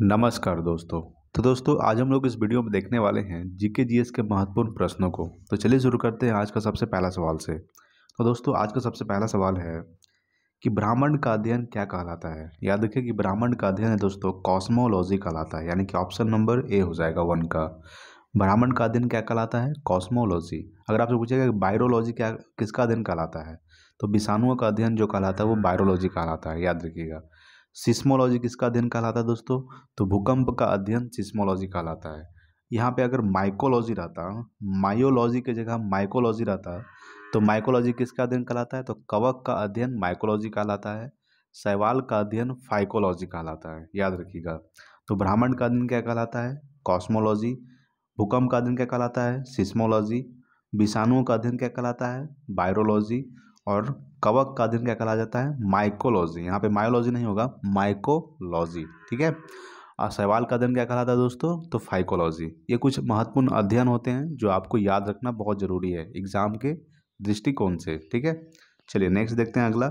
नमस्कार दोस्तों। तो दोस्तों आज हम लोग इस वीडियो में देखने वाले हैं जीके जीएस के महत्वपूर्ण प्रश्नों को। तो चलिए शुरू करते हैं आज का सबसे पहला सवाल से। तो दोस्तों आज का सबसे पहला सवाल है कि ब्रह्मांड का अध्ययन क्या कहलाता है। याद रखिए कि ब्रह्मांड का अध्ययन है दोस्तों कॉस्मोलॉजी कहलाता है, यानी कि ऑप्शन नंबर ए हो जाएगा 1 का। ब्रह्मांड का अध्ययन क्या कहलाता है? कॉस्मोलॉजी। अगर आपसे पूछेगा कि बायोलॉजी क्या किसका अध्ययन कहलाता है, तो विषाणुओं का अध्ययन जो कहलाता है वो बायोलॉजी कहलाता है, याद रखिएगा। सिस्मोलॉजी किसका अध्ययन कहलाता है दोस्तों? तो भूकंप का अध्ययन सिस्मोलॉजी कहलाता है। यहाँ पे अगर माइकोलॉजी रहता, मायोलॉजी की जगह माइकोलॉजी रहता, तो माइकोलॉजी किसका अध्ययन कहलाता है? तो कवक का अध्ययन माइकोलॉजी कहलाता है। शैवाल का अध्ययन फाइकोलॉजी कहलाता है, याद रखिएगा। तो ब्रह्मांड का अध्ययन क्या कहलाता है? कॉस्मोलॉजी। भूकंप का अध्ययन क्या कहलाता है? सिस्मोलॉजी। विषाणुओं का अध्ययन क्या कहलाता है? वायरोलॉजी। और कवक का अध्ययन क्या कहा जाता है? माइकोलॉजी। यहाँ पे मायोलॉजी नहीं होगा, माइकोलॉजी, ठीक है। और शैवाल का अध्ययन क्या कहलाता है दोस्तों? तो फाइकोलॉजी। ये कुछ महत्वपूर्ण अध्ययन होते हैं जो आपको याद रखना बहुत जरूरी है एग्जाम के दृष्टिकोण से, ठीक है। चलिए नेक्स्ट देखते हैं अगला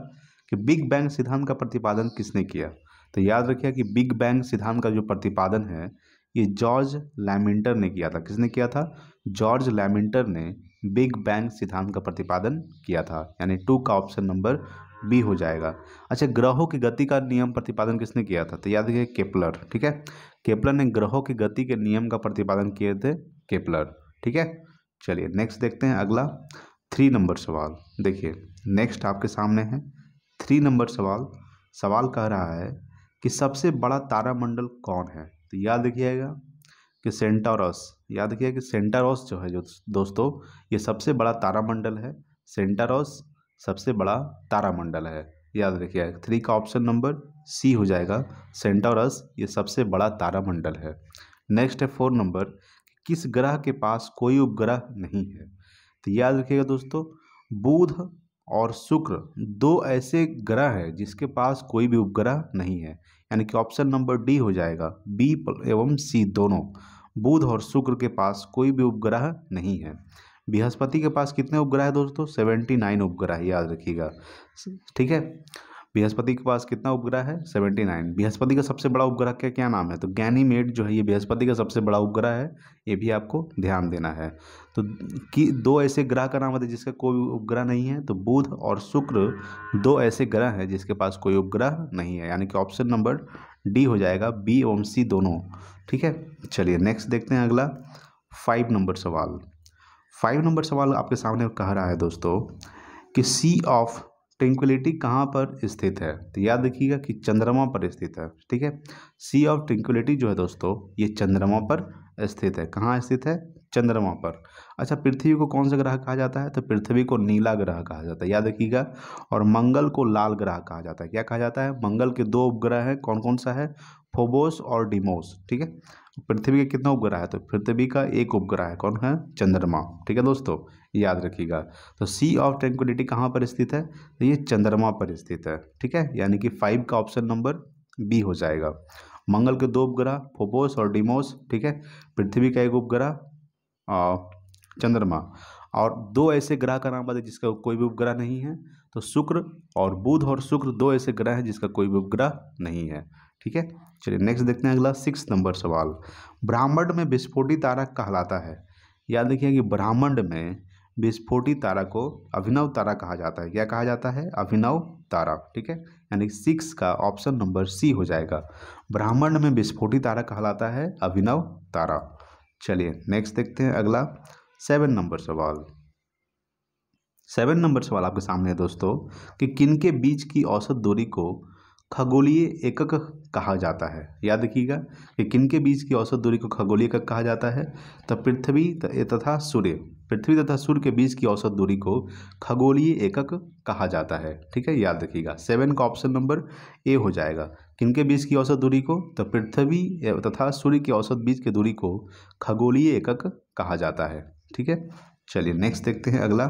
कि बिग बैंग सिद्धांत का प्रतिपादन किसने किया। तो याद रखिए कि बिग बैंग सिद्धांत का जो प्रतिपादन है ये जॉर्ज लैमिंटर ने किया था। किसने किया था? जॉर्ज लैमिंटर ने बिग बैंग सिद्धांत का प्रतिपादन किया था, यानी 2 का ऑप्शन नंबर बी हो जाएगा। अच्छा, ग्रहों की गति का नियम प्रतिपादन किसने किया था? तो याद रखिए केपलर, ठीक है। केपलर ने ग्रहों की गति के नियम का प्रतिपादन किए थे, केपलर, ठीक है। चलिए नेक्स्ट देखते हैं अगला 3 नंबर सवाल। देखिए नेक्स्ट आपके सामने है 3 नंबर सवाल। सवाल कह रहा है कि सबसे बड़ा तारामंडल कौन है। तो याद रखिएगा कि सेंटारोस। याद रखिए कि सेंटारोस जो है जो दोस्तों ये सबसे बड़ा तारामंडल है। सेंटारोस सबसे बड़ा तारामंडल है, याद रखिए। 3 का ऑप्शन नंबर सी हो जाएगा। सेंटारोस ये सबसे बड़ा तारामंडल है। नेक्स्ट है 4 नंबर, किस ग्रह के पास कोई उपग्रह नहीं है। तो याद रखिएगा दोस्तों बुध और शुक्र 2 ऐसे ग्रह हैं जिसके पास कोई भी उपग्रह नहीं है, यानी कि ऑप्शन नंबर डी हो जाएगा। बी एवं सी दोनों, बुध और शुक्र के पास कोई भी उपग्रह नहीं है। बृहस्पति के पास कितने उपग्रह है दोस्तों? 79 उपग्रह, याद रखिएगा, ठीक है। बृहस्पति के पास कितना उपग्रह है? 79। बृहस्पति का सबसे बड़ा उपग्रह क्या क्या नाम है? तो गैनीमेड जो है ये बृहस्पति का सबसे बड़ा उपग्रह है, ये भी आपको ध्यान देना है। तो कि 2 ऐसे ग्रह का नाम है जिसका कोई उपग्रह नहीं है, तो बुध और शुक्र 2 ऐसे ग्रह हैं जिसके पास कोई उपग्रह नहीं है, यानी कि ऑप्शन नंबर डी हो जाएगा, बी एवं सी दोनों, ठीक है। चलिए नेक्स्ट देखते हैं अगला 5 नंबर सवाल। 5 नंबर सवाल आपके सामने कह रहा है दोस्तों कि सी ऑफ ट्रिंक्विलिटी कहाँ पर स्थित है। तो याद रखिएगा कि चंद्रमा पर स्थित है, ठीक है। सी ऑफ ट्रिंक्विलिटी जो है दोस्तों ये चंद्रमा पर स्थित है। कहाँ स्थित है? चंद्रमा पर। अच्छा, पृथ्वी को कौन सा ग्रह कहा जाता है? तो पृथ्वी को नीला ग्रह कहा जाता है, याद रखिएगा। और मंगल को लाल ग्रह कहा जाता है। क्या कहा जाता है? मंगल के 2 उपग्रह हैं, कौन कौन सा है? फोबोस और डिमोस, ठीक है। पृथ्वी के कितना उपग्रह है? तो पृथ्वी का 1 उपग्रह है, कौन है? चंद्रमा, ठीक है दोस्तों, याद रखिएगा। तो सी ऑफ ट्रैंक्विलिटी कहाँ पर स्थित है? तो ये चंद्रमा पर स्थित है, ठीक है, यानी कि 5 का ऑप्शन नंबर बी हो जाएगा। मंगल के 2 उपग्रह फोबोस और डिमोस, ठीक है। पृथ्वी का 1 उपग्रह चंद्रमा। और 2 ऐसे ग्रह का नाम बताइए जिसका कोई भी उपग्रह नहीं है। तो शुक्र और बुध और शुक्र 2 ऐसे ग्रह हैं जिसका कोई भी उपग्रह नहीं है, ठीक है। चलिए नेक्स्ट देखते हैं अगला 6 नंबर सवाल। ब्रह्मांड में विस्फोटी तारा कहलाता है। याद रखिए कि ब्रह्मांड में विस्फोटी तारा को अभिनव तारा कहा जाता है। क्या कहा जाता है? अभिनव तारा, ठीक है, यानी 6 का ऑप्शन नंबर सी हो जाएगा। ब्रह्मांड में विस्फोटी तारा कहलाता है अभिनव तारा। चलिए नेक्स्ट देखते हैं अगला 7 नंबर सवाल। 7 नंबर सवाल आपके सामने है दोस्तों कि किनके बीच की औसत दूरी को खगोलीय एकक कहा जाता है। याद रखिएगा कि किनके बीच की औसत दूरी को खगोलीय एकक कहा जाता है। तो पृथ्वी तथा सूर्य, पृथ्वी तथा सूर्य के बीच की औसत दूरी को खगोलीय एकक कहा जाता है, ठीक है, याद रखिएगा। 7 का ऑप्शन नंबर ए हो जाएगा। किनके बीच की औसत दूरी को? तो पृथ्वी तथा सूर्य की औसत बीच की दूरी को खगोलीय एकक कहा जाता है, ठीक है। चलिए नेक्स्ट देखते हैं अगला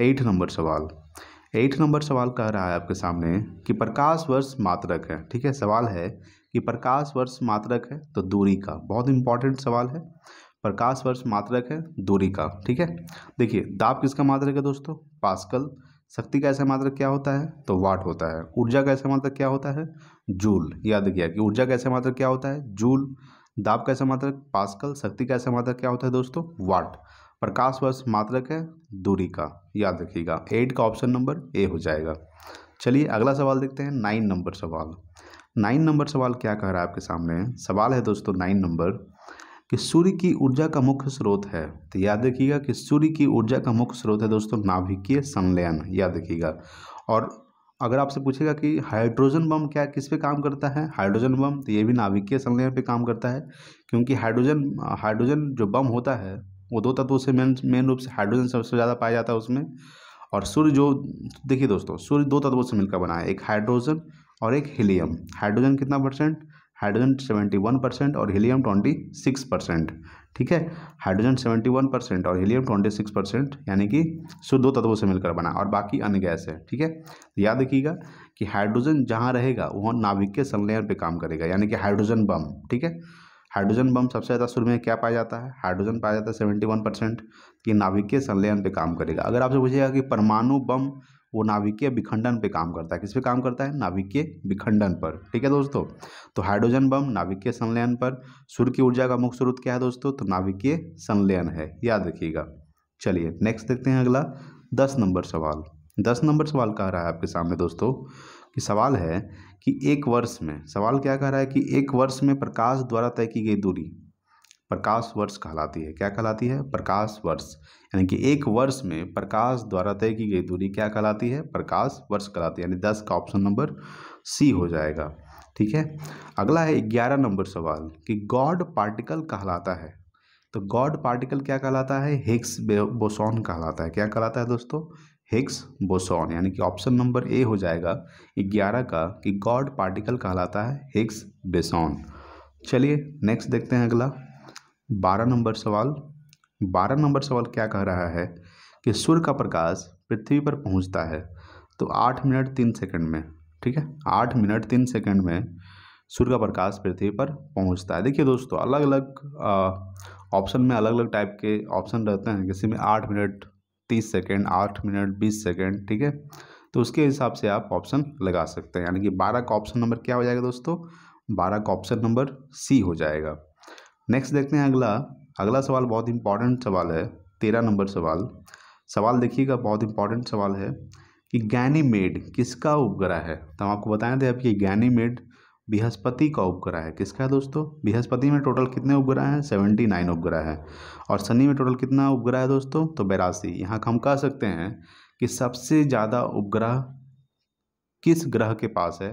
8 नंबर सवाल। 8 नंबर सवाल कह रहा है आपके सामने कि प्रकाश वर्ष मात्रक है, ठीक है। सवाल है कि प्रकाश वर्ष मात्रक है तो दूरी का, बहुत इंपॉर्टेंट सवाल है। प्रकाश वर्ष मात्रक है दूरी का, ठीक है। देखिए दाब किसका मात्रक है दोस्तों? पास्कल। शक्ति का ऐसा मात्रक क्या होता है? तो वाट होता है। ऊर्जा का ऐसा मात्रक क्या होता है? जूल। याद किया कि ऊर्जा का ऐसा मात्रक क्या होता है? जूल। दाब का ऐसा मात्रक पास्कल। शक्ति का ऐसा मात्रक क्या होता है दोस्तों? वाट। प्रकाश वर्ष मात्रक है दूरी का। याद रखिएगा 8 का ऑप्शन नंबर ए हो जाएगा। चलिए अगला सवाल देखते हैं, 9 नंबर सवाल। 9 नंबर सवाल क्या कह रहा है आपके सामने? सवाल है दोस्तों 9 नंबर कि सूर्य की ऊर्जा का मुख्य स्रोत है। तो याद रखिएगा कि सूर्य की ऊर्जा का मुख्य स्रोत है दोस्तों नाभिकीय संलयन। याद रखिएगा। और अगर आपसे पूछेगा कि हाइड्रोजन बम क्या किस पे काम करता है? हाइड्रोजन बम, तो ये भी नाभिकीय संलयन पे काम करता है, क्योंकि हाइड्रोजन जो बम होता है वो दो तत्वों से मेन रूप से हाइड्रोजन सबसे ज़्यादा पाया जाता है उसमें। और सूर्य जो, देखिए दोस्तों, सूर्य दो तत्वों से मिलकर बना है, एक हाइड्रोजन और एक हीलियम। हाइड्रोजन कितना परसेंट? हाइड्रोजन 71% और हीलियम 26%। ठीक है, हाइड्रोजन 71% और हीलियम 26%, यानी कि सूर्य दो तत्वों से मिलकर बना और बाकी अन्य गैस है। ठीक है, याद रखिएगा कि हाइड्रोजन जहाँ रहेगा वहाँ नाभिकीय संलयन पे काम करेगा, यानी कि हाइड्रोजन बम। ठीक है, हाइड्रोजन बम सबसे ज़्यादा सूर्य में क्या पाया जाता है? हाइड्रोजन पाया जाता है 71%। ये नाभिकीय संलयन पे काम करेगा। अगर आपसे पूछेगा कि परमाणु बम, वो नाभिकीय विखंडन पे काम करता है। किस पे काम करता है? नाभिकीय विखंडन पर। ठीक है दोस्तों, तो हाइड्रोजन बम नाभिकीय संलयन पर। सूर्य की ऊर्जा का मुख्य स्रोत क्या है दोस्तों? तो नाभिकीय संलयन है। याद रखिएगा। चलिए नेक्स्ट देखते हैं अगला 10 नंबर सवाल। 10 नंबर सवाल कह रहा है आपके सामने दोस्तों कि सवाल है कि एक वर्ष में, सवाल क्या कह रहा है कि एक वर्ष में प्रकाश द्वारा तय की गई दूरी प्रकाश वर्ष कहलाती है। क्या कहलाती है? प्रकाश वर्ष। यानी कि एक वर्ष में प्रकाश द्वारा तय की गई दूरी क्या कहलाती है? प्रकाश वर्ष कहलाती है। यानी 10 का ऑप्शन नंबर सी हो जाएगा। ठीक है, अगला है 11 नंबर सवाल कि गॉड पार्टिकल कहलाता है। तो गॉड पार्टिकल क्या कहलाता है? हिग्स बोसॉन कहलाता है। क्या कहलाता है दोस्तों? Higgs boson. यानी कि ऑप्शन नंबर ए हो जाएगा 11 का कि गॉड पार्टिकल कहलाता है हिग्स बोसॉन। चलिए नेक्स्ट देखते हैं अगला 12 नंबर सवाल। 12 नंबर सवाल क्या कह रहा है कि सूर्य का प्रकाश पृथ्वी पर पहुंचता है तो 8 मिनट 3 सेकंड में। ठीक है, 8 मिनट 3 सेकंड में सूर्य का प्रकाश पृथ्वी पर पहुंचता है। देखिए दोस्तों, अलग अलग ऑप्शन में अलग अलग टाइप के ऑप्शन रहते हैं। किसी में 8 मिनट 30 सेकंड, 8 मिनट 20 सेकंड। ठीक है, तो उसके हिसाब से आप ऑप्शन लगा सकते हैं। यानी कि 12 का ऑप्शन नंबर क्या हो जाएगा दोस्तों? 12 का ऑप्शन नंबर सी हो जाएगा। नेक्स्ट देखते हैं अगला सवाल बहुत इंपॉर्टेंट सवाल है, 13 नंबर सवाल। सवाल देखिएगा, बहुत इंपॉर्टेंट सवाल है कि गैनीमेड किसका उपग्रह है? तो हम आपको बताए थे अब कि गैनीमेड बृहस्पति का उपग्रह है। किसका है दोस्तों? बृहस्पति में टोटल कितने उपग्रह हैं? 79 उपग्रह है। और शनि में टोटल कितना उपग्रह है दोस्तों? तो 82। यहाँ हम कह सकते हैं कि सबसे ज़्यादा उपग्रह किस ग्रह के पास है?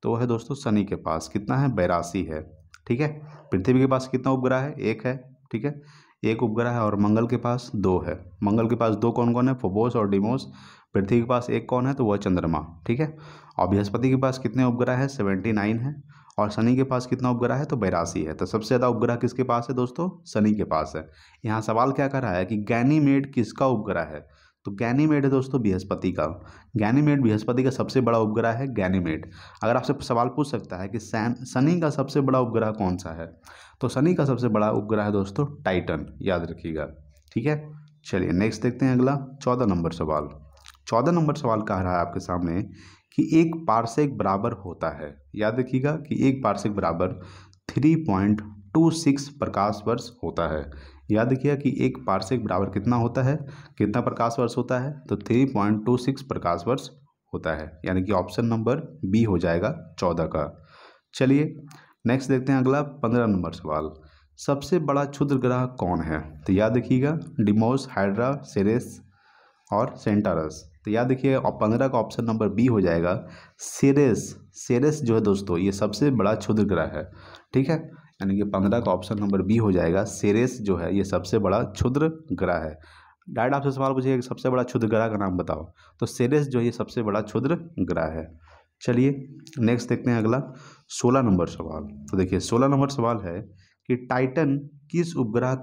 तो वह है दोस्तों शनि के पास। कितना है? 82 है। ठीक है, पृथ्वी के पास कितना उपग्रह है? एक है। ठीक है, एक उपग्रह है। और मंगल के पास 2 है। मंगल के पास 2 कौन कौन है? फोबोस और डिमोस। पृथ्वी के पास एक कौन है? तो वह चंद्रमा। ठीक है, और बृहस्पति के पास कितने उपग्रह है? 79 है। और शनि के पास कितना उपग्रह है? तो 82 है। तो सबसे ज़्यादा उपग्रह किसके पास है दोस्तों? शनि के पास है। यहाँ सवाल क्या कर रहा है कि गैनीमेड किसका उपग्रह है? तो गैनीमेड है दोस्तों बृहस्पति का। गैनीमेड बृहस्पति का सबसे बड़ा उपग्रह है गैनीमेड। अगर आपसे सवाल पूछ सकता है कि शनि का सबसे बड़ा उपग्रह कौन सा है? तो शनि का सबसे बड़ा उपग्रह है दोस्तों टाइटन। याद रखिएगा। ठीक है, चलिए नेक्स्ट देखते हैं अगला 14 नंबर सवाल। 14 नंबर सवाल कह रहा है आपके सामने कि एक पारसेक बराबर होता है। याद रखिएगा कि एक पारसेक बराबर 3.26 प्रकाश वर्ष होता है। याद रखिएगा कि एक पारसेक बराबर कितना होता है? कितना प्रकाश वर्ष होता है? तो 3.26 प्रकाश वर्ष होता है। यानी कि ऑप्शन नंबर बी हो जाएगा 14 का। चलिए नेक्स्ट देखते हैं अगला 15 नंबर सवाल। सबसे बड़ा क्षुद्र ग्रह कौन है? तो याद रखिएगा डिमोस, हाइड्रा, सेरेस और सेंटारस। तो याद रखिएगा और 15 का ऑप्शन नंबर बी हो जाएगा सेरेस। सेरेस जो है दोस्तों ये सबसे बड़ा क्षुद्र ग्रह है। ठीक है, यानी कि 15 का ऑप्शन नंबर बी हो जाएगा सेरेस जो है ये सबसे बड़ा क्षुद्र ग्रह है। डायरेक्ट आपसे सवाल पूछिएगा कि सबसे बड़ा क्षुद्र ग्रह का नाम बताओ, तो सेरेस जो है ये सबसे बड़ा क्षुद्र ग्रह है। चलिए नेक्स्ट देखते हैं अगला 16 नंबर सवाल। तो देखिए 16 नंबर सवाल है कि टाइटन किस ग्रह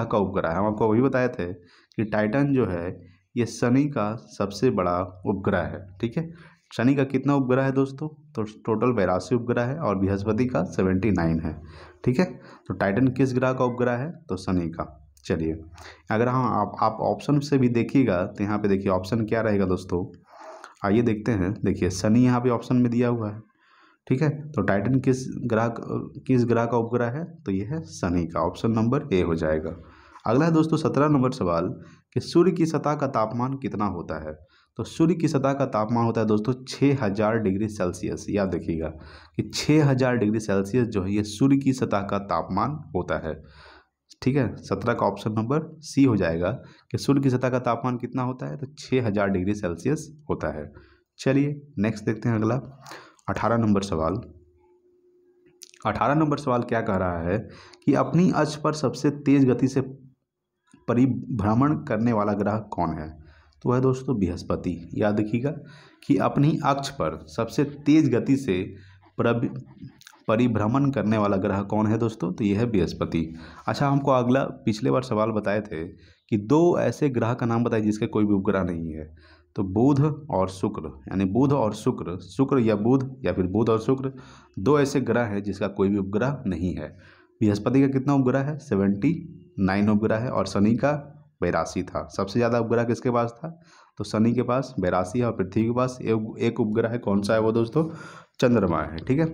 का उपग्रह है? हम आपको वही बताए थे कि टाइटन जो है ये शनि का सबसे बड़ा उपग्रह है। ठीक है, शनि का कितना उपग्रह है दोस्तों? तो टोटल 82 उपग्रह है और बृहस्पति का 79 है। ठीक है, तो टाइटन किस ग्रह का उपग्रह है? तो शनि का। चलिए, अगर हाँ आप ऑप्शन से भी देखिएगा तो यहाँ पे देखिए ऑप्शन क्या रहेगा दोस्तों, आइए देखते हैं। देखिए शनि यहाँ पे ऑप्शन में दिया हुआ है, ठीक है। तो टाइटन किस ग्रह का उपग्रह है, तो ये है शनि का, ऑप्शन नंबर ए हो जाएगा। अगला है दोस्तों 17 नंबर सवाल कि सूर्य की सतह का तापमान कितना होता है। तो सूर्य की सतह का तापमान होता है दोस्तों 6000 डिग्री सेल्सियस। याद रखिएगा कि 6000 डिग्री सेल्सियस जो है ये सूर्य की सतह का तापमान होता है, ठीक है। 17 का ऑप्शन नंबर सी हो जाएगा कि सूर्य की सतह का तापमान कितना होता है, तो 6000 डिग्री सेल्सियस होता है। चलिए नेक्स्ट देखते हैं अगला 18 नंबर सवाल। 18 नंबर सवाल क्या कह रहा है कि अपनी अक्ष पर सबसे तेज गति से परिभ्रमण करने वाला ग्रह कौन है, तो वह दोस्तों बृहस्पति। याद रखिएगा कि अपनी अक्ष पर सबसे तेज गति से परिभ्रमण करने वाला ग्रह कौन है दोस्तों, तो यह है बृहस्पति। अच्छा, हमको अगला पिछले बार सवाल बताए थे कि दो ऐसे ग्रह का नाम बताइए जिसके कोई भी उपग्रह नहीं है, तो बुध और शुक्र, यानी बुध और शुक्र, शुक्र या बुध या फिर बुध और शुक्र, दो ऐसे ग्रह हैं जिसका कोई भी उपग्रह नहीं है। बृहस्पति का कितना उपग्रह है, 79 उपग्रह है, और शनि का 82 था। सबसे ज़्यादा उपग्रह किसके पास था, तो शनि के पास 82 है, और पृथ्वी के पास एक उपग्रह है। कौन सा है वो दोस्तों, चंद्रमा है, ठीक है।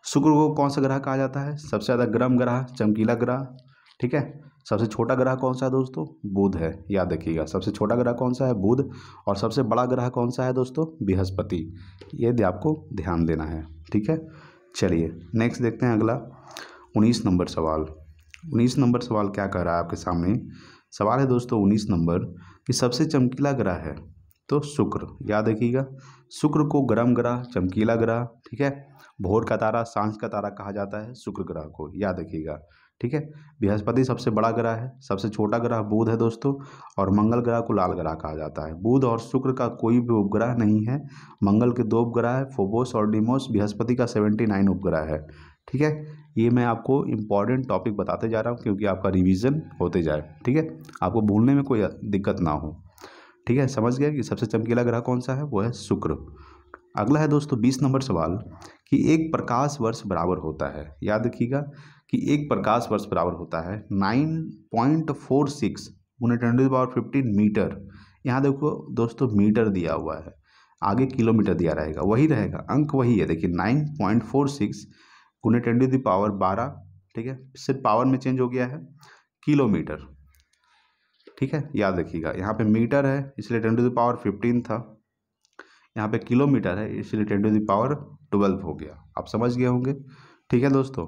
शुक्र को कौन सा ग्रह कहा जाता है, सबसे ज़्यादा गर्म ग्रह, चमकीला ग्रह, ठीक है। सबसे छोटा ग्रह कौन सा है दोस्तों, बुध है। याद रखिएगा सबसे छोटा ग्रह कौन सा है, बुध, और सबसे बड़ा ग्रह कौन सा है दोस्तों, बृहस्पति। ये आपको ध्यान देना है, ठीक है। चलिए नेक्स्ट देखते हैं अगला 19 नंबर सवाल। 19 नंबर सवाल क्या कह रहा है आपके सामने, सवाल है दोस्तों 19 नंबर कि सबसे चमकीला ग्रह है तो शुक्र। याद रखिएगा शुक्र को गर्म ग्रह, चमकीला ग्रह, ठीक है, भोर का तारा, सांझ का तारा कहा जाता है शुक्र ग्रह को। याद रखिएगा, ठीक है। बृहस्पति सबसे बड़ा ग्रह है, सबसे छोटा ग्रह बुध है दोस्तों, और मंगल ग्रह को लाल ग्रह कहा जाता है। बुध और शुक्र का कोई भी उपग्रह नहीं है। मंगल के 2 उपग्रह है, फोबोस और डिमोस। बृहस्पति का 79 उपग्रह है, ठीक है। ये मैं आपको इम्पॉर्टेंट टॉपिक बताते जा रहा हूँ क्योंकि आपका रिवीजन होते जाए, ठीक है, आपको भूलने में कोई दिक्कत ना हो, ठीक है। समझ गए कि सबसे चमकीला ग्रह कौन सा है, वो है शुक्र। अगला है दोस्तों 20 नंबर सवाल कि एक प्रकाश वर्ष बराबर होता है। याद रखिएगा कि एक प्रकाश वर्ष बराबर होता है 9.46 × 10⁻15 मीटर। यहाँ देखो दोस्तों मीटर दिया हुआ है, आगे किलोमीटर दिया रहेगा, वही रहेगा, अंक वही है। देखिए 9.46 × 10⁻12, ठीक है, सिर्फ पावर में चेंज हो गया है, किलोमीटर, ठीक है। याद रखिएगा यहाँ पे मीटर है इसलिए 10⁻15 था, यहाँ पे किलोमीटर है इसलिए 10⁻12 हो गया। आप समझ गए होंगे, ठीक है दोस्तों,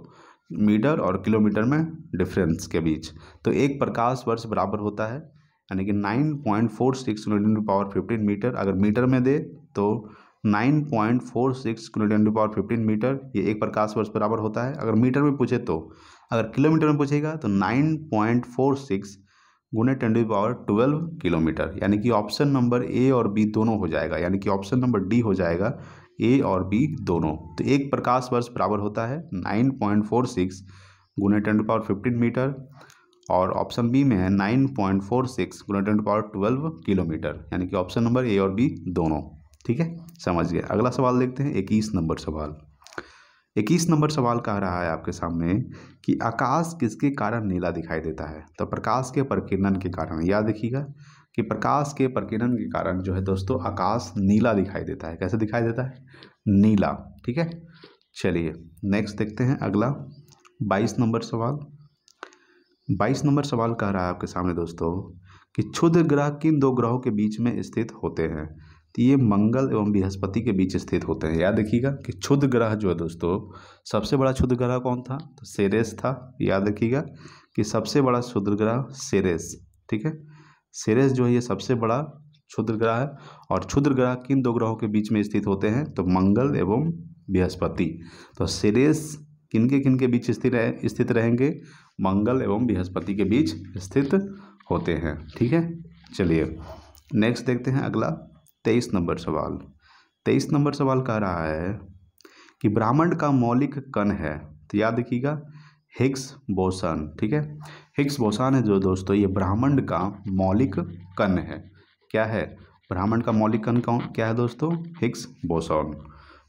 मीटर और किलोमीटर में डिफरेंस के बीच। तो एक प्रकाश वर्ष बराबर होता है यानी कि 9.46 × 10⁻15 मीटर। अगर मीटर में दे तो 9.46 × 10⁻15 मीटर, ये एक प्रकाश वर्ष बराबर होता है। अगर मीटर में पूछे तो, अगर किलोमीटर में पूछेगा तो 9.46 × 10⁻12 किलोमीटर, यानी कि ऑप्शन नंबर ए और बी दोनों हो जाएगा, यानी कि ऑप्शन नंबर डी हो जाएगा, ए और बी दोनों। तो एक प्रकाश वर्ष बराबर होता है 9.46 × 10⁻15 मीटर, और ऑप्शन बी में है 9.46 × 10⁻12 किलोमीटर, यानी कि ऑप्शन नंबर ए और बी दोनों, ठीक है। समझ गए। अगला सवाल देखते हैं 21 नंबर सवाल। 21 नंबर सवाल कह रहा है आपके सामने कि आकाश किसके कारण नीला दिखाई देता है, तो प्रकाश के प्रकीर्णन के कारण। याद रखिएगा कि प्रकाश के प्रकीर्णन के कारण जो है दोस्तों आकाश नीला दिखाई देता है। कैसे दिखाई देता है, नीला, ठीक है। चलिए नेक्स्ट देखते हैं अगला 22 नंबर सवाल। 22 नंबर सवाल कह रहा है आपके सामने दोस्तों कि क्षुद्र ग्रह किन 2 ग्रहों के बीच में स्थित होते हैं, तो ये मंगल एवं बृहस्पति के बीच स्थित होते हैं। याद रखिएगा कि क्षुद्र ग्रह जो है दोस्तों, सबसे बड़ा क्षुद्र ग्रह कौन था, तो सेरेस था। याद रखिएगा कि सबसे बड़ा क्षुद्र ग्रह सेरेस, ठीक है, सेरेस जो है ये सबसे बड़ा क्षुद्र ग्रह है। और क्षुद्र ग्रह किन 2 ग्रहों के बीच में स्थित होते हैं, तो मंगल एवं बृहस्पति। तो सेरेस किनके बीच स्थित रहेंगे, मंगल एवं बृहस्पति के बीच स्थित होते हैं, ठीक है। चलिए नेक्स्ट देखते हैं अगला 23 नंबर सवाल। 23 नंबर सवाल कह रहा है कि ब्रह्मांड का मौलिक कण है, तो याद रखिएगा हिग्स बोसन, ठीक है। हिग्स बोसन है जो दोस्तों ये ब्रह्मांड का मौलिक कण है। क्या है, ब्रह्मांड का मौलिक कण कौन क्या है दोस्तों, हिग्स बोसन।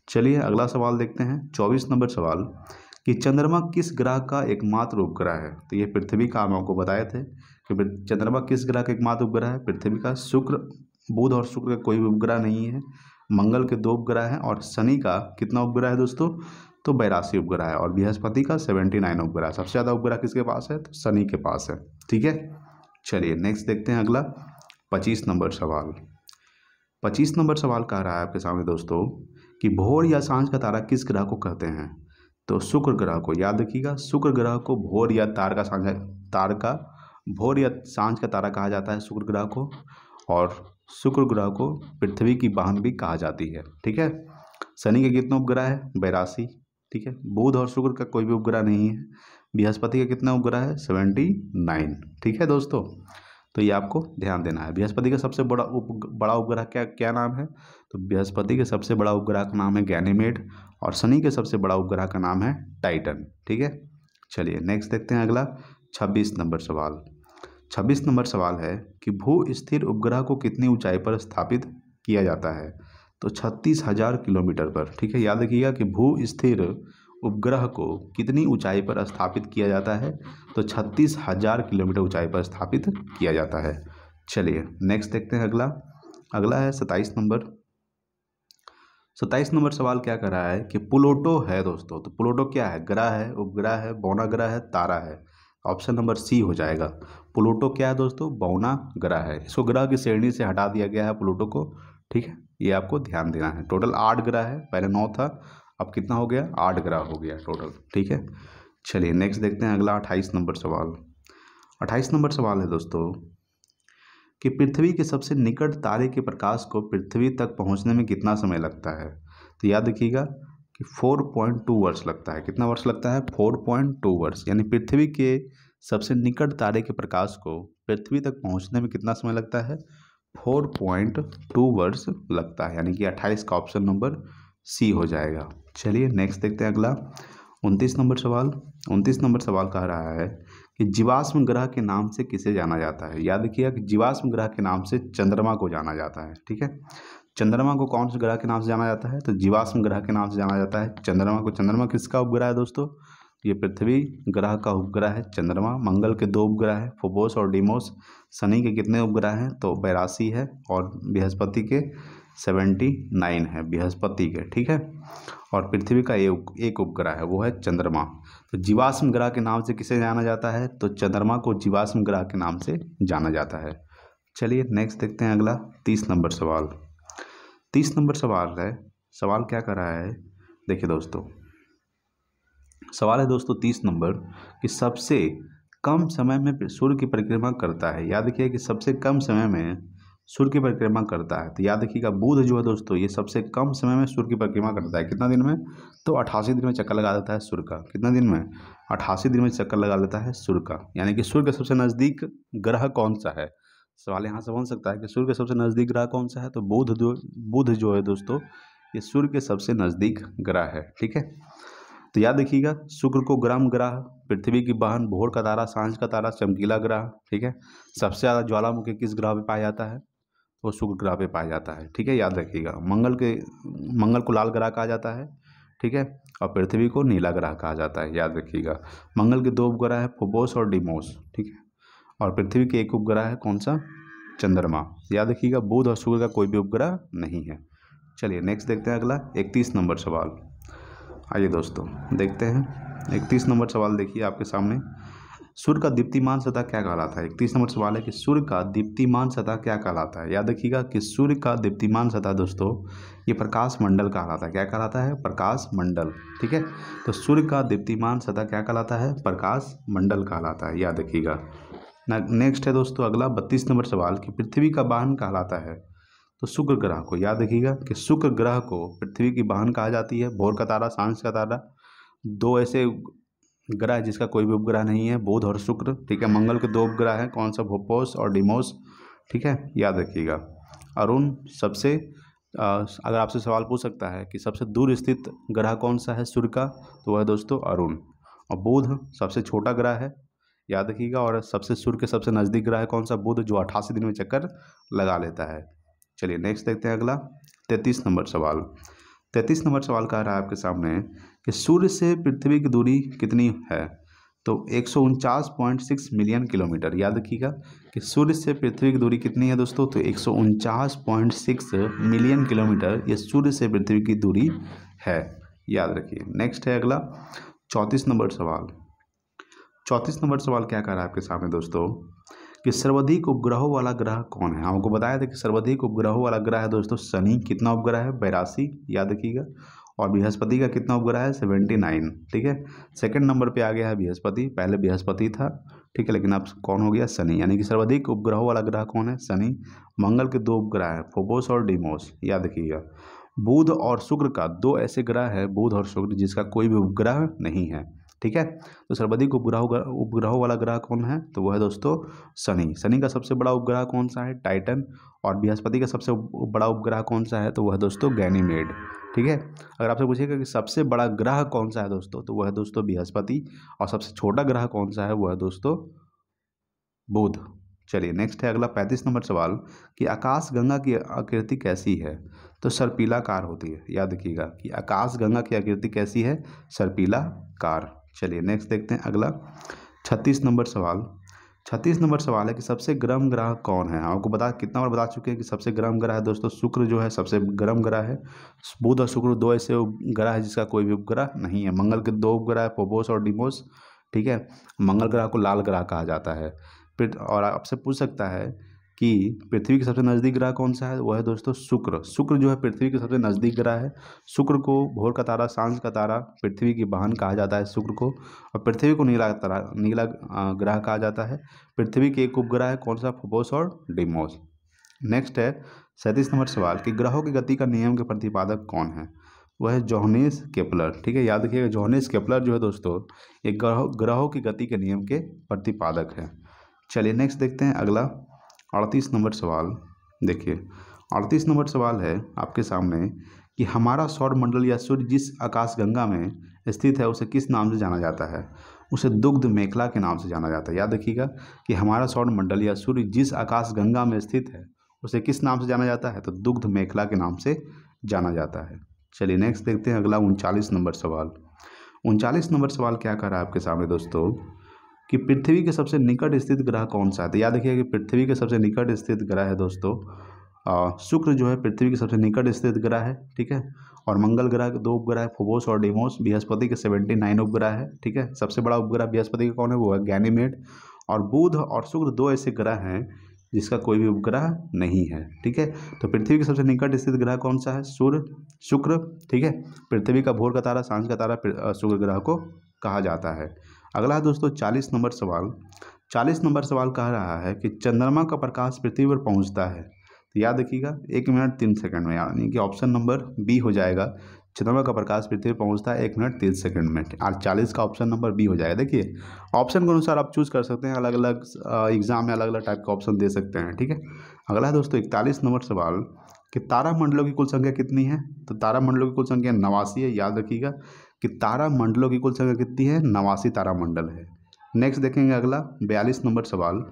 चलिए अगला सवाल देखते हैं 24 नंबर सवाल कि चंद्रमा किस ग्रह का एकमात्र उपग्रह है। तो ये पृथ्वी का, हम आपको बताए थे कि चंद्रमा किस ग्रह का एकमात्र उपग्रह है, पृथ्वी का। शुक्र, बुध और शुक्र का कोई भी उपग्रह नहीं है। मंगल के 2 उपग्रह हैं और शनि का कितना उपग्रह है दोस्तों, तो 82 उपग्रह है। और बृहस्पति का 79 उपग्रह है। सबसे ज़्यादा उपग्रह किसके पास है, तो शनि के पास है। ठीक है, चलिए नेक्स्ट देखते हैं अगला 25 नंबर सवाल। 25 नंबर सवाल कह रहा है आपके सामने दोस्तों कि भोर या सांझ का तारा किस ग्रह को कहते हैं। तो शुक्र ग्रह को, याद रखिएगा, शुक्र ग्रह को भोर या भोर या सांझ का तारा कहा जाता है शुक्र ग्रह को। और शुक्र ग्रह को पृथ्वी की बहन भी कहा जाती है। ठीक है, शनि के कितने उपग्रह है, 82। ठीक है, बुध और शुक्र का कोई भी उपग्रह नहीं है। बृहस्पति का कितना उपग्रह है, 79। ठीक है दोस्तों, तो ये आपको ध्यान देना है। बृहस्पति का सबसे बड़ा उपग्रह क्या नाम है, तो बृहस्पति के सबसे बड़ा उपग्रह का नाम है गैनीमेड। और शनि के सबसे बड़ा उपग्रह का नाम है टाइटन। ठीक है, चलिए नेक्स्ट देखते हैं अगला 26 नंबर सवाल। 26 नंबर सवाल है कि भू स्थिर उपग्रह को कितनी ऊंचाई पर स्थापित किया जाता है। तो 36,000 किलोमीटर पर। ठीक है, याद रखिएगा कि भू स्थिर उपग्रह को कितनी ऊंचाई पर स्थापित किया जाता है, तो 36,000 किलोमीटर ऊंचाई पर स्थापित किया जाता है। चलिए नेक्स्ट देखते हैं अगला है 27 नंबर। 27 नंबर सवाल क्या कर रहा है कि प्लूटो है दोस्तों। तो प्लूटो क्या है, ग्रह है, उपग्रह है, बौना ग्रह है, तारा है। ऑप्शन नंबर सी हो जाएगा। प्लूटो क्या है दोस्तों, बौना ग्रह है। इसको ग्रह की श्रेणी से हटा दिया गया है प्लूटो को। ठीक है, ये आपको ध्यान देना है। टोटल 8 ग्रह है, पहले 9 था, अब कितना हो गया, 8 ग्रह हो गया टोटल। ठीक है, चलिए नेक्स्ट देखते हैं अगला 28 नंबर सवाल। 28 नंबर सवाल है दोस्तों कि पृथ्वी के सबसे निकट तारे के प्रकाश को पृथ्वी तक पहुंचने में कितना समय लगता है। तो याद रखिएगा कि 4.2 वर्ष लगता है। कितना वर्ष लगता है, 4.2 वर्ष। यानी पृथ्वी के सबसे निकट तारे के प्रकाश को पृथ्वी तक पहुंचने में कितना समय लगता है, 4.2 वर्ष लगता है। यानी कि 28 का ऑप्शन नंबर सी हो जाएगा। चलिए नेक्स्ट देखते हैं अगला 29 नंबर सवाल। 29 नंबर सवाल कह रहा है कि जीवाश्म ग्रह के नाम से किसे जाना जाता है। याद रखिएगा कि जीवाश्म ग्रह के नाम से चंद्रमा को जाना जाता है। ठीक है, चंद्रमा को कौन से ग्रह के नाम से जाना जाता है, तो जीवाश्म ग्रह के नाम से जाना जाता है चंद्रमा को। चंद्रमा किसका उपग्रह है दोस्तों, ये पृथ्वी ग्रह का उपग्रह है चंद्रमा। मंगल के 2 उपग्रह है, फोबोस और डीमोस। शनि के कितने उपग्रह हैं, तो 82 है। और बृहस्पति के 79 है बृहस्पति के। ठीक है, और पृथ्वी का एक उपग्रह है, वो है चंद्रमा। तो जीवाश्म ग्रह के नाम से किसे जाना जाता है, तो चंद्रमा को जीवाश्म ग्रह के नाम से जाना जाता है। चलिए नेक्स्ट देखते हैं अगला 30 नंबर सवाल। 30 नंबर सवाल है, सवाल क्या कर रहा है, देखिए दोस्तों, सवाल है दोस्तों 30 नंबर कि सबसे कम समय में सूर्य की परिक्रमा करता है। याद रखिए कि सबसे कम समय में सूर्य की परिक्रमा करता है। तो याद रखिएगा बुध जो है दोस्तों, ये सबसे कम समय में सूर्य की परिक्रमा करता है। कितना दिन में, तो 88 दिन में चक्कर लगा देता है सूर्य का। कितना दिन में, 88 दिन में चक्कर लगा देता है सूर्य का। यानी कि सूर्य के सबसे नज़दीक ग्रह कौन सा है। सवाल यहाँ से बन सकता है कि सूर्य के सबसे नज़दीक ग्रह कौन सा है, तो बुध जो है दोस्तों, ये सूर्य के सबसे नज़दीक ग्रह है। ठीक है, तो याद रखिएगा शुक्र को गर्म ग्रह, पृथ्वी की बहन, भोर का तारा, सांझ का तारा, चमकीला ग्रह। ठीक है, सबसे ज़्यादा ज्वालामुखी किस ग्रह पे पाया जाता है, वो शुक्र ग्रह पे पाया जाता है। ठीक है, याद रखिएगा। मंगल को लाल ग्रह कहा जाता है। ठीक है, और पृथ्वी को नीला ग्रह कहा जाता है। याद रखिएगा, मंगल के 2 उपग्रह है, फोबोस और डीमोस। ठीक है, और पृथ्वी के एक उपग्रह है, कौन सा, चंद्रमा। याद रखिएगा बुध और शुक्र का कोई भी उपग्रह नहीं है। चलिए नेक्स्ट देखते हैं अगला 31 नंबर सवाल। आइए दोस्तों देखते हैं 31 नंबर सवाल। देखिए आपके सामने, सूर्य का दीप्तिमान सतह क्या कहलाता है। 31 नंबर सवाल है कि सूर्य का दीप्तिमान सतह क्या कहलाता है। याद रखिएगा कि सूर्य का दीप्तिमान सतह दोस्तों, ये प्रकाश मंडल कहलाता है। क्या कहलाता है, प्रकाश मंडल। ठीक है, तो सूर्य का दीप्तिमान सतह क्या कहलाता है, प्रकाश मंडल कहलाता है। याद रखिएगा। नेक्स्ट है दोस्तों अगला 32 नंबर सवाल कि पृथ्वी का वाहन कहलाता है, तो शुक्र ग्रह को। याद रखिएगा कि शुक्र ग्रह को पृथ्वी की वाहन कहा जाती है। भोर का तारा, सांझ का तारा, 2 ऐसे ग्रह जिसका कोई भी उपग्रह नहीं है, बुध और शुक्र। ठीक है, मंगल के 2 उपग्रह हैं, कौन सा, फोबोस और डीमोस। ठीक है, याद रखिएगा। अरुण सबसे अगर आपसे सवाल पूछ सकता है कि सबसे दूर स्थित ग्रह कौन सा है सूर्य का, तो वह है दोस्तों अरुण। और बुध सबसे छोटा ग्रह है, याद रखिएगा। और सूर्य के सबसे नज़दीक ग्रह है कौन सा, बुध, जो 88 दिन में चक्कर लगा लेता है। चलिए नेक्स्ट देखते हैं अगला 33 नंबर सवाल। 33 नंबर सवाल कह रहा है आपके सामने कि सूर्य से पृथ्वी की दूरी कितनी है? तो 149.6 मिलियन किलोमीटर। याद रखिएगा कि सूर्य से पृथ्वी की दूरी कितनी है दोस्तों? तो 149.6 मिलियन किलोमीटर ये सूर्य से पृथ्वी की दूरी है। याद रखिए। नेक्स्ट है अगला 34 नंबर सवाल। 34 नंबर सवाल क्या कर रहा है आपके सामने दोस्तों कि सर्वाधिक उपग्रहों वाला ग्रह कौन है? हमको बताया था कि सर्वाधिक उपग्रहों वाला ग्रह है दोस्तों शनि। कितना उपग्रह है? 82। याद रखिएगा। और बृहस्पति का कितना उपग्रह है? 79। ठीक है। सेकंड नंबर पे आ गया है बृहस्पति। पहले बृहस्पति था, ठीक है, लेकिन अब कौन हो गया? शनि। यानी कि सर्वाधिक उपग्रहों वाला ग्रह कौन है? शनि। मंगल के दो उपग्रह हैं, फोबोस और डीमोस। याद रखिएगा। बुध और शुक्र का दो ऐसे ग्रह है, बुध और शुक्र, जिसका कोई भी उपग्रह नहीं है। ठीक है। तो सर्वाधिक उपग्रहों वाला ग्रह कौन है? तो वह है दोस्तों शनि। शनि का सबसे बड़ा उपग्रह कौन सा है? टाइटन। और बृहस्पति का सबसे बड़ा उपग्रह कौन सा है? तो वह है दोस्तों गैनीमेड। ठीक है। अगर आपसे पूछेगा कि सबसे बड़ा ग्रह कौन सा है दोस्तों, तो वह है दोस्तों बृहस्पति। और सबसे छोटा ग्रह कौन सा है? वह है दोस्तों बुध। चलिए नेक्स्ट है अगला 35 नंबर सवाल कि आकाश गंगा की आकृति कैसी है? तो सर्पिलाकार होती है। याद रखिएगा कि आकाश गंगा की आकृति कैसी है? सर्पिलाकार। चलिए नेक्स्ट देखते हैं अगला 36 नंबर सवाल। 36 नंबर सवाल है कि सबसे गर्म ग्रह कौन है? आपको कितना बार बता चुके हैं कि सबसे गर्म ग्रह है दोस्तों शुक्र जो है सबसे गर्म ग्रह है। बुध और शुक्र दो ऐसे ग्रह है जिसका कोई भी उपग्रह नहीं है। मंगल के दो उपग्रह है, फोबोस और डीमोस। ठीक है। मंगल ग्रह को लाल ग्रह कहा जाता है। और आपसे पूछ सकता है कि पृथ्वी के सबसे नज़दीक ग्रह कौन सा है? वह है दोस्तों शुक्र। शुक्र जो है पृथ्वी के सबसे नज़दीक ग्रह है। शुक्र को भोर का तारा, सांझ का तारा, पृथ्वी की बहन कहा जाता है शुक्र को। और पृथ्वी को नीला ग्रह कहा जाता है। पृथ्वी के एक उपग्रह है, कौन सा? फोबोस और डीमोस। नेक्स्ट है 37 नंबर सवाल कि ग्रहों की गति का नियम के प्रतिपादक कौन है? वह है जोहानिस केपलर। ठीक है। याद रखिएगा जोहानिस केपलर जो है दोस्तों ये ग्रहों की गति के नियम के प्रतिपादक है। चलिए नेक्स्ट देखते हैं अगला 38 नंबर सवाल। देखिए 38 नंबर सवाल है आपके सामने कि हमारा सौरमंडल या सूर्य जिस आकाशगंगा में स्थित है उसे किस नाम से जाना जाता है? उसे दुग्ध मेखला के नाम से जाना जाता है। याद रखिएगा कि हमारा सौरमंडल या सूर्य जिस आकाशगंगा में स्थित है उसे किस नाम से जाना जाता है? तो दुग्ध मेखला के नाम से जाना जाता है। चलिए नेक्स्ट देखते हैं अगला 39 नंबर सवाल। 39 नंबर सवाल क्या कर रहा है आपके सामने दोस्तों कि पृथ्वी के सबसे निकट स्थित ग्रह कौन सा है? तो याद रखिए कि पृथ्वी के सबसे निकट स्थित ग्रह है दोस्तों शुक्र जो है पृथ्वी के सबसे निकट स्थित ग्रह है। ठीक है। और मंगल ग्रह के दो उपग्रह है, फोबोस और डीमोस। बृहस्पति के 79 उपग्रह है। ठीक है। सबसे बड़ा उपग्रह बृहस्पति का कौन है? वो है गैनीमेड। और बुध और शुक्र दो ऐसे ग्रह हैं जिसका कोई भी उपग्रह नहीं है। ठीक है। तो पृथ्वी के सबसे निकट स्थित ग्रह कौन सा है? सूर्य, शुक्र। ठीक है। पृथ्वी का भोर का तारा, सांझ का तारा शुक्र ग्रह को कहा जाता है। अगला है दोस्तों 40 नंबर सवाल। 40 नंबर सवाल कह रहा है कि चंद्रमा का प्रकाश पृथ्वी पर पहुंचता है। तो याद रखिएगा 1 मिनट 3 सेकंड में, यानी कि ऑप्शन नंबर बी हो जाएगा। चंद्रमा का प्रकाश पृथ्वी पर पहुंचता है 1 मिनट 3 सेकंड में। और 40 का ऑप्शन नंबर बी हो जाएगा। देखिए ऑप्शन के अनुसार आप चूज कर सकते हैं, अलग अलग एग्जाम में अलग अलग टाइप का ऑप्शन दे सकते हैं। ठीक है। अगला है दोस्तों 41 नंबर सवाल कि तारामंडलों की कुल संख्या कितनी है? तो तारामंडलों की कुल संख्या 89 है। याद रखिएगा कि तारामंडलों की कुल संख्या कितनी है? 89 तारामंडल है। नेक्स्ट देखेंगे अगला 42 नंबर सवाल।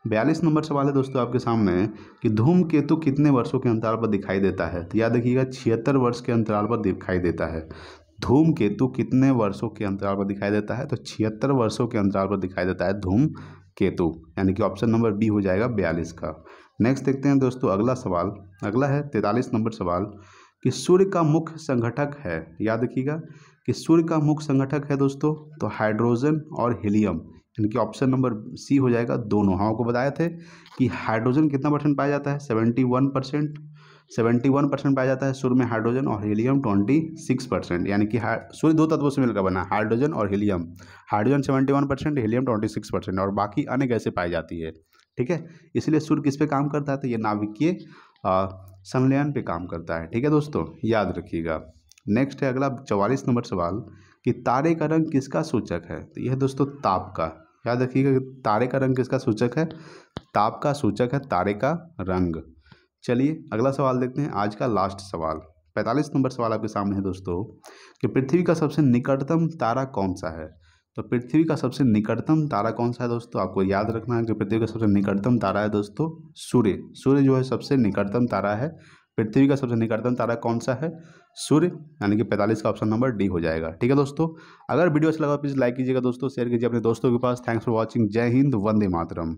42 नंबर सवाल है दोस्तों आपके सामने कि धूमकेतु कितने वर्षों के अंतराल पर दिखाई देता है? तो याद रखिएगा 76 वर्ष के अंतराल पर दिखाई देता है। धूमकेतु कितने वर्षों के अंतराल पर दिखाई देता है? तो 76 वर्षों के अंतराल पर दिखाई देता है धूमकेतु, यानी कि ऑप्शन नंबर बी हो जाएगा 42 का। नेक्स्ट देखते हैं दोस्तों अगला सवाल। अगला है 43 नंबर सवाल कि सूर्य का मुख्य संगठक है। याद रखिएगा कि सूर्य का मुख्य संगठक है दोस्तों तो हाइड्रोजन और हीलियम, यानी कि ऑप्शन नंबर सी हो जाएगा दोनों। हम आपको बताए थे कि हाइड्रोजन कितना परसेंट पाया जाता है? 71%। 71% पाया जाता है सूर्य में हाइड्रोजन, और हीलियम 26%। यानी कि सूर्य दो तत्वों से मिलकर बना, हाइड्रोजन और हीलियम। हाइड्रोजन 71%, हीलियम 26%, और बाकी अन्य गैसें पाई जाती है। ठीक है। इसलिए सूर्य किस पे काम करता है? तो ये नाभिकीय संलयन पे काम करता है। ठीक है दोस्तों, याद रखिएगा। नेक्स्ट है अगला 44 नंबर सवाल कि तारे का रंग किसका सूचक है? तो यह दोस्तों ताप का। याद रखिएगा कि तारे का रंग किसका सूचक है? ताप का सूचक है तारे का रंग। चलिए अगला सवाल देखते हैं, आज का लास्ट सवाल 45 नंबर सवाल आपके सामने है दोस्तों कि पृथ्वी का सबसे निकटतम तारा कौन सा है? तो पृथ्वी का सबसे निकटतम तारा कौन सा है दोस्तों? आपको याद रखना है कि पृथ्वी का सबसे निकटतम तारा है दोस्तों सूर्य। सूर्य जो है सबसे निकटतम तारा है पृथ्वी का सबसे निकटतम तारा कौन सा है? सूर्य, यानी कि 45 का ऑप्शन नंबर डी हो जाएगा। ठीक है दोस्तों, अगर वीडियो अच्छा लगा प्लीज़ लाइक कीजिएगा दोस्तों, शेयर कीजिए अपने दोस्तों के पास। Thanks for watching. जय हिंद, वंदे मातरम।